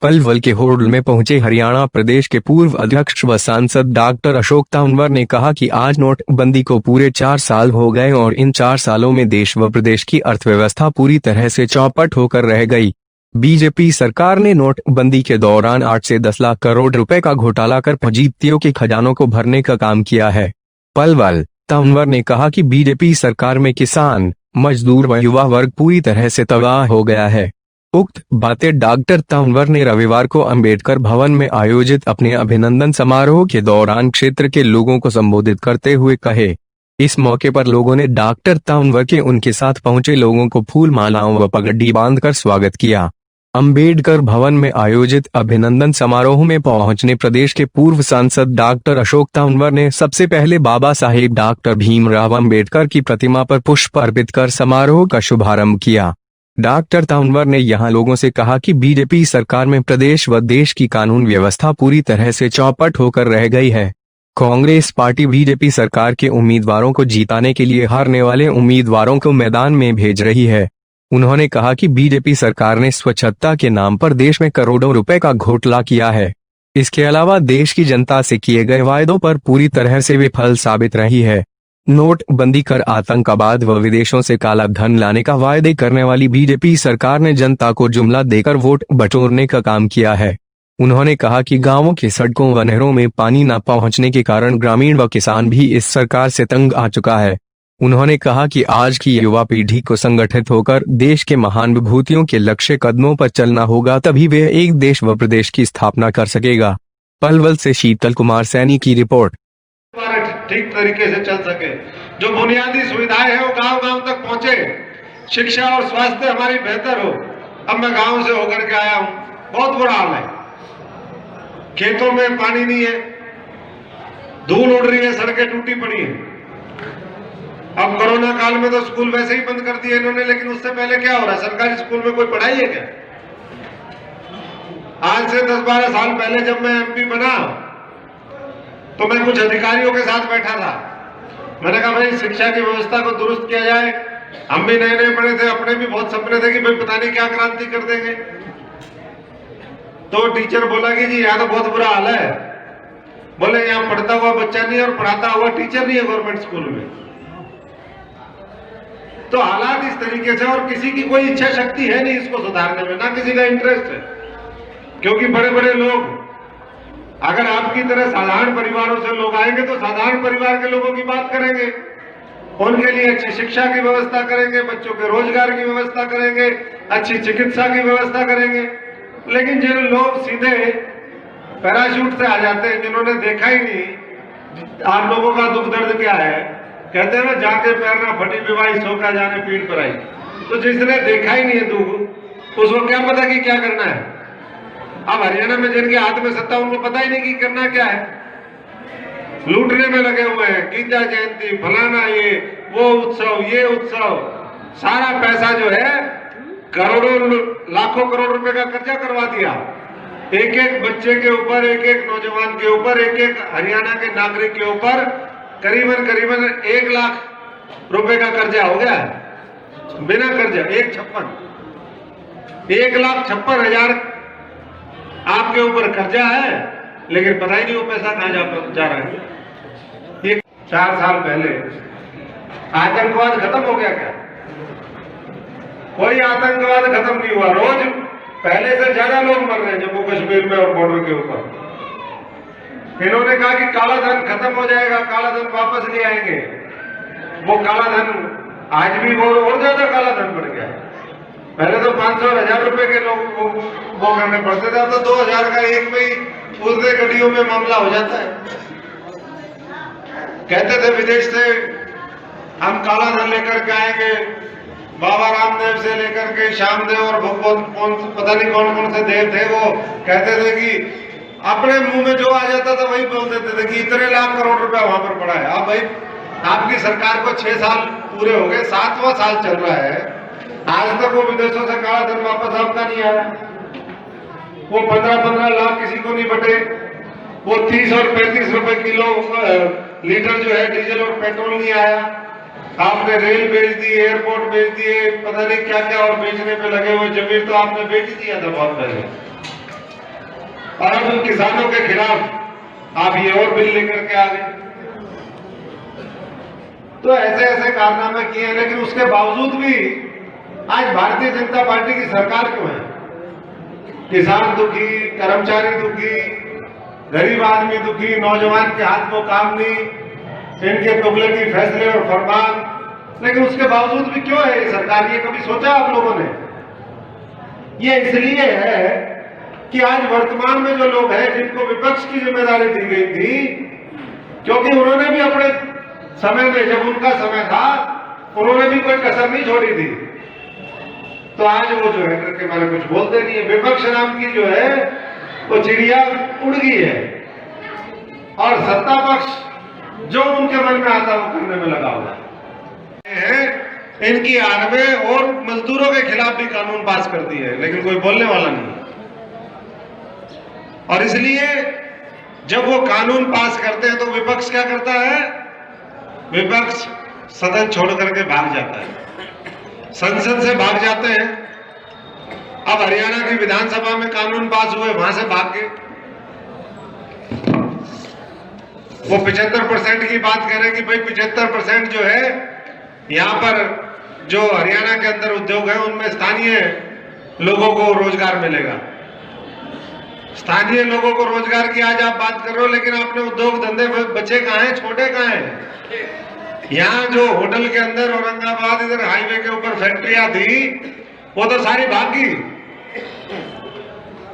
पलवल के होडल में पहुंचे हरियाणा प्रदेश के पूर्व अध्यक्ष व सांसद डॉक्टर अशोक तंवर ने कहा कि आज नोटबंदी को पूरे 4 साल हो गए और इन 4 सालों में देश व प्रदेश की अर्थव्यवस्था पूरी तरह से चौपट होकर रह गई। बीजेपी सरकार ने नोटबंदी के दौरान 8 से 10 लाख करोड़ रुपए का घोटाला कर पूंजीपतियों के खजानों को भरने का काम किया है। पलवल तंवर ने कहा कि बीजेपी सरकार में किसान, मजदूर व युवा वर्ग पूरी तरह से तबाह हो गया है। उक्त बातें डॉक्टर तंवर ने रविवार को अंबेडकर भवन में आयोजित अपने अभिनंदन समारोह के दौरान क्षेत्र के लोगों को संबोधित करते हुए कहे। इस मौके पर लोगों ने डॉक्टर तंवर के उनके साथ पहुंचे लोगों को फूल मालाओं व पगड़ी बांधकर स्वागत किया। अंबेडकर भवन में आयोजित अभिनंदन समारोह में पहुंचने प्रदेश के पूर्व सांसद डॉक्टर अशोक तंवर ने सबसे पहले बाबा साहेब डॉक्टर भीमराव अंबेडकर की प्रतिमा पर पुष्प अर्पित कर समारोह का शुभारंभ किया। डॉक्टर तंवर ने यहां लोगों से कहा कि बीजेपी सरकार में प्रदेश व देश की कानून व्यवस्था पूरी तरह से चौपट होकर रह गई है। कांग्रेस पार्टी बीजेपी सरकार के उम्मीदवारों को जिताने के लिए हारने वाले उम्मीदवारों को मैदान में भेज रही है। उन्होंने कहा कि बीजेपी सरकार ने स्वच्छता के नाम पर देश में करोड़ों रुपए का घोटाला किया है। इसके अलावा देश की जनता से किए गए वायदों पर पूरी तरह से विफल साबित रही है। नोटबंदी कर आतंकवाद व विदेशों से काला धन लाने का वायदे करने वाली बीजेपी सरकार ने जनता को जुमला देकर वोट बटोरने का काम किया है। उन्होंने कहा कि गांवों की सड़कों व नहरों में पानी न पहुंचने के कारण ग्रामीण व किसान भी इस सरकार से तंग आ चुका है। उन्होंने कहा कि आज की युवा पीढ़ी को संगठित होकर देश के महान विभूतियों के लक्ष्य कदमों पर चलना होगा, तभी वे एक देश व प्रदेश की स्थापना कर सकेगा। पलवल से शीतल कुमार सैनी की रिपोर्ट। ठीक तरीके से चल सके, जो बुनियादी सुविधाएं हैं वो गांव गांव तक पहुंचे, शिक्षा और स्वास्थ्य हमारी बेहतर हो। अब मैं गांव से होकर के आया हूं, बहुत बुरा हाल है। खेतों में पानी नहीं है, धूल उड़ रही है, सड़कें टूटी पड़ी है। अब कोरोना काल में तो स्कूल वैसे ही बंद कर दिए इन्होंने, लेकिन उससे पहले क्या हो रहा है? सरकारी स्कूल में कोई पढ़ाई है क्या? आज से 10-12 साल पहले जब मैं एमपी बना तो मैं कुछ अधिकारियों के साथ बैठा था। मैंने कहा भाई शिक्षा की व्यवस्था को दुरुस्त किया जाए। हम भी नए नए पढ़े थे, अपने भी बहुत सपने थे कि भाई पता नहीं क्या क्रांति कर देंगे। तो टीचर बोला कि जी यहाँ तो बहुत बुरा हाल है। बोले यहाँ पढ़ता हुआ बच्चा नहीं और पढ़ाता हुआ टीचर नहीं है गवर्नमेंट स्कूल में। तो हालात इस तरीके से, और किसी की कोई इच्छा शक्ति है नहीं इसको सुधारने में, ना किसी का इंटरेस्ट है। क्योंकि बड़े बड़े लोग, अगर आपकी तरह साधारण परिवारों से लोग आएंगे तो साधारण परिवार के लोगों की बात करेंगे, उनके लिए अच्छी शिक्षा की व्यवस्था करेंगे, बच्चों के रोजगार की व्यवस्था करेंगे, अच्छी चिकित्सा की व्यवस्था करेंगे। लेकिन जिन लोग सीधे पैराशूट से आ जाते हैं, जिन्होंने देखा ही नहीं आप लोगों का दुख दर्द क्या है, कहते हैं ना जाके पैर ना फटी विवाही सोका जाने पीठ पर आई। तो जिसने देखा ही नहीं है दुख, उसको क्या पता कि क्या करना है। अब हरियाणा में जिनके हाथ में सत्ता, उनको पता ही नहीं कि करना क्या है। लूटने में लगे हुए हैं, गीता जयंती, फलाना, ये वो उत्सव, ये उत्सव, सारा पैसा जो है करोड़ों लाखों करोड़ रुपए का कर्जा करवा दिया। एक एक बच्चे के ऊपर, एक एक नौजवान के ऊपर, एक एक हरियाणा के नागरिक के ऊपर करीबन 1 लाख रुपए का कर्जा हो गया है। बिना कर्जा 1,56,000 आपके ऊपर कर्जा है, लेकिन पता ही नहीं वो पैसा कहां जा रहा है। ये 4 साल पहले आतंकवाद खत्म हो गया क्या? कोई आतंकवाद खत्म नहीं हुआ। रोज पहले से ज्यादा लोग मर रहे हैं जम्मू कश्मीर में और बॉर्डर के ऊपर। इन्होंने कहा कि काला धन खत्म हो जाएगा, काला धन वापस ले आएंगे। वो काला धन आज भी और ज्यादा काला धन बढ़ गया है। पहले तो 500 और 1000 रुपए के लोग वो करने पड़ते थे, तो 2000 का एक में ही पूरे गड्डियों में मामला हो जाता है। कहते थे विदेश से हम काला धन लेकर के आएंगे, बाबा रामदेव से लेकर के श्यामदेव और पता नहीं कौन कौन से देव थे, वो कहते थे कि अपने मुंह में जो आ जाता था वही बोल देते थे कि इतने लाख करोड़ रुपया वहां पर पड़ा है। अब भाई आपकी सरकार को 6 साल पूरे हो गए, 7वां साल चल रहा है, आज तक वो विदेशों से काला धन वापस आपका नहीं आया। वो 15-15 लाख किसी को नहीं बटे। वो 30 और 35 रुपए किलो लीटर जो है डीजल और पेट्रोल नहीं आया। आपने रेल बेच दी, एयरपोर्ट बेच दिए, पता नहीं क्या क्या और बेचने पे लगे हुए। जमीन तो आपने बेच ही दिया था बहुत पहले। और अब किसानों के खिलाफ आप ये और बिल लेकर के आ गए। तो ऐसे ऐसे कारनामे किए, लेकिन उसके बावजूद भी आज भारतीय जनता पार्टी की सरकार क्यों है? किसान दुखी, कर्मचारी दुखी, गरीब आदमी दुखी, नौजवान के हाथ को काम नहीं, इनके तुगलकी फैसले और फरमान, लेकिन उसके बावजूद भी क्यों है ये सरकार? ये कभी सोचा आप लोगों ने? ये इसलिए है कि आज वर्तमान में जो लोग हैं जिनको विपक्ष की जिम्मेदारी दी गई थी, क्योंकि उन्होंने भी अपने समय में, जब उनका समय था, उन्होंने भी कोई कसर नहीं छोड़ी थी, तो आज वो जो है करके मैंने कुछ बोलते नहीं है। विपक्ष नाम की जो है वो चिड़िया उड़ गई है और सत्ता पक्ष जो उनके मन में आता है वो करने में लगा हुआ है। इनकी आड़ में और मजदूरों के खिलाफ भी कानून पास कर दिए है, लेकिन कोई बोलने वाला नहीं। और इसलिए जब वो कानून पास करते हैं तो विपक्ष क्या करता है? विपक्ष सदन छोड़ करके भाग जाता है, संसद से भाग जाते हैं। अब हरियाणा की विधानसभा में कानून पास हुए, वहां से भाग गए। वो 75% की बात कह रहे हैं कि भाई 75% जो है यहां पर जो हरियाणा के अंदर उद्योग है उनमें स्थानीय लोगों को रोजगार मिलेगा। स्थानीय लोगों को रोजगार की आज आप बात कर रहे हो, लेकिन आपने उद्योग धंधे बचे कहाँ हैं, छोटे कहाँ हैं? यहाँ जो होटल के अंदर औरंगाबाद इधर हाईवे के ऊपर फैक्ट्रियां थी वो तो सारी भागी।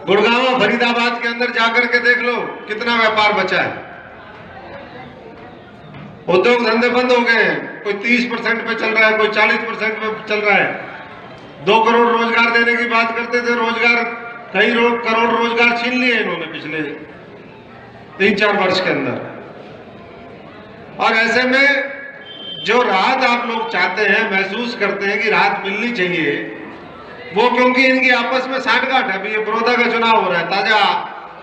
गुड़गांव फरीदाबाद के अंदर जाकर के देख लो कितना व्यापार बचा है। उद्योग धंधे बंद हो गए हैं, कोई 30% पे चल रहा है, कोई 40% पे चल रहा है। 2 करोड़ रोजगार देने की बात करते थे, रोजगार कई करोड़ रोजगार छीन लिए इन्होंने पिछले 3-4 वर्ष के अंदर। और ऐसे में जो राहत आप लोग चाहते हैं, महसूस करते हैं कि राहत मिलनी चाहिए, वो क्योंकि इनकी आपस में साठगांठ है। अभी ये बड़ौदा का चुनाव हो रहा है ताजा,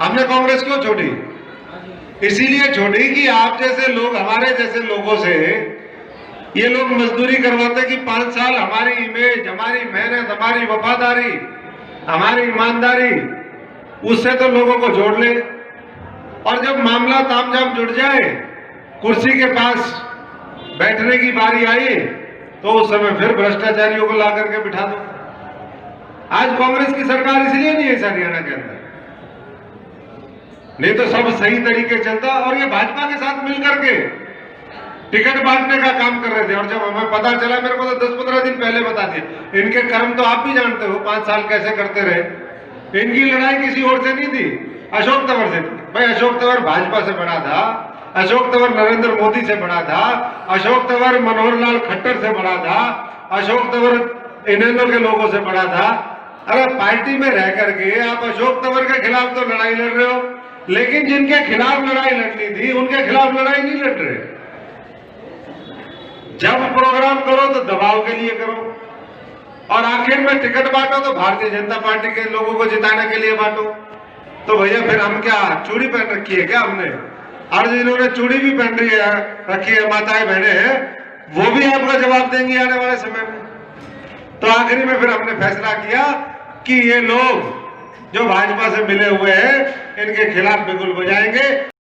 हमने कांग्रेस क्यों छोड़ी? इसीलिए छोड़ी कि आप जैसे लोग, हमारे जैसे लोगों से ये लोग मजदूरी करवाते कि 5 साल हमारी इमेज, हमारी मेहनत, हमारी वफादारी, हमारी ईमानदारी, उससे तो लोगों को जोड़ ले। और जब मामला तामझाम जुड़ जाए, कुर्सी के पास बैठने की बारी आई, तो उस समय फिर भ्रष्टाचारियों को ला करके बिठा दो। आज कांग्रेस की सरकार इसलिए नहीं है इस हरियाणा के अंदर, नहीं तो सब सही तरीके चलता। और ये भाजपा के साथ मिलकर के टिकट बांटने का काम कर रहे थे। और जब हमें पता चला, मेरे को तो 10-15 दिन पहले बता दिया। इनके कर्म तो आप भी जानते हो, 5 साल कैसे करते रहे। इनकी लड़ाई किसी और से नहीं थी, अशोक तंवर से थी। भाई अशोक तंवर भाजपा से बना था, अशोक तंवर नरेंद्र मोदी से बना था, अशोक तंवर मनोहर लाल खट्टर से बना था, अशोक तंवर इनेलो के लोगों से बना था। अरे पार्टी में रह करके आप अशोक तंवर के खिलाफ तो लड़ाई लड़ रहे हो, लेकिन जिनके खिलाफ लड़ाई लड़नी थी उनके खिलाफ लड़ाई नहीं लड़ रहे। जब प्रोग्राम करो तो दबाव के लिए करो, और आखिर में टिकट बांटो तो भारतीय जनता पार्टी के लोगों को जिताने के लिए बांटो। तो भैया फिर हम क्या चूड़ी पहन रखी है क्या हमने? और जिन्होंने चूड़ी भी पहन रखी है, माताएं बहने हैं, वो भी आपका जवाब देंगी आने वाले समय में। तो आखिरी में फिर हमने फैसला किया कि ये लोग जो भाजपा से मिले हुए हैं, इनके खिलाफ बिगुल बजाएंगे।